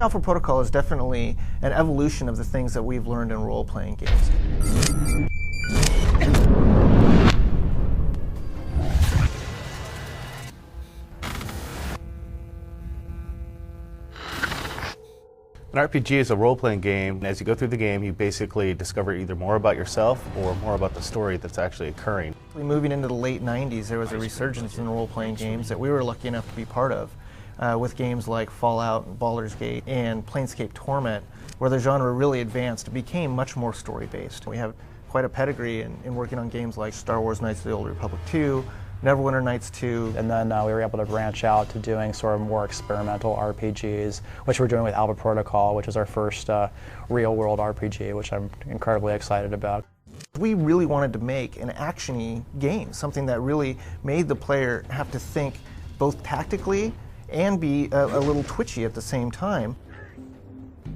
Alpha Protocol is definitely an evolution of the things that we've learned in role-playing games. An RPG is a role-playing game, and as you go through the game, you basically discover either more about yourself or more about the story that's actually occurring. Moving into the late 90s, there was a resurgence in role-playing games that we were lucky enough to be part of, with games like Fallout and Baldur's Gate and Planescape Torment, where the genre really advanced and became much more story-based. We have quite a pedigree in working on games like Star Wars Knights of the Old Republic 2, Neverwinter Nights 2. And then we were able to branch out to doing sort of more experimental RPGs, which we're doing with Alpha Protocol, which is our first real-world RPG, which I'm incredibly excited about. We really wanted to make an action-y game, something that really made the player have to think both tactically and be a little twitchy at the same time.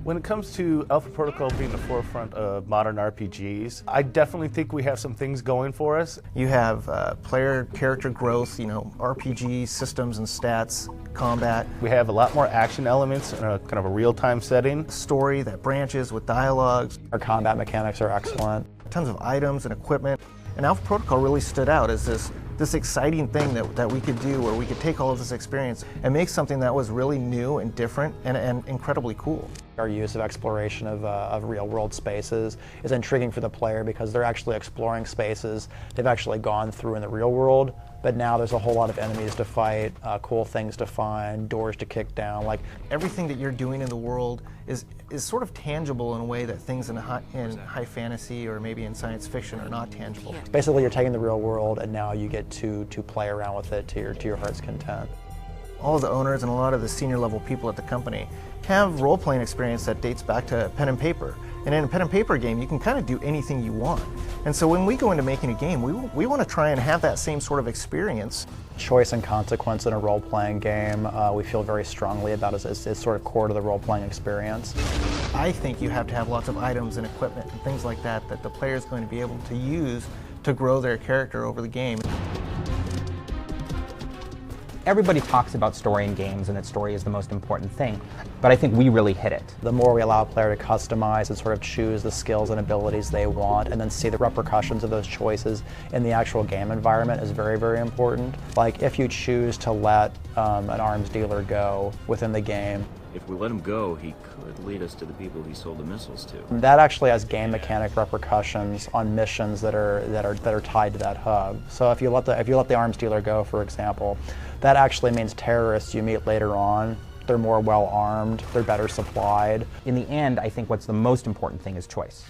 When it comes to Alpha Protocol being the forefront of modern RPGs, I definitely think we have some things going for us. You have player character growth, RPG systems and stats, combat. We have a lot more action elements in a kind of a real-time setting. Story that branches with dialogues. Our combat mechanics are excellent. Tons of items and equipment. And Alpha Protocol really stood out as this exciting thing that we could do, where we could take all of this experience and make something that was really new and different and incredibly cool. Our use of exploration of real-world spaces is intriguing for the player because they're actually exploring spaces they've actually gone through in the real world, but now there's a whole lot of enemies to fight, cool things to find, doors to kick down. Like everything that you're doing in the world is sort of tangible in a way that things in high fantasy or maybe in science fiction are not tangible. Basically, you're taking the real world and now you get to play around with it to your heart's content. All of the owners and a lot of the senior level people at the company have role-playing experience that dates back to pen and paper. And in a pen and paper game, you can kind of do anything you want. And so when we go into making a game, we want to try and have that same sort of experience. Choice and consequence in a role-playing game, we feel very strongly about as sort of core to the role-playing experience. I think you have to have lots of items and equipment and things like that the player is going to be able to use to grow their character over the game. Everybody talks about story in games and that story is the most important thing, but I think we really hit it. The more we allow a player to customize and sort of choose the skills and abilities they want and then see the repercussions of those choices in the actual game environment is very, very important. Like if you choose to let an arms dealer go within the game, if we let him go, he could lead us to the people he sold the missiles to. That actually has game mechanic repercussions on missions that are tied to that hub. So if you let the arms dealer go, for example, that actually means terrorists you meet later on, they're more well armed, they're better supplied. In the end, I think what's the most important thing is choice.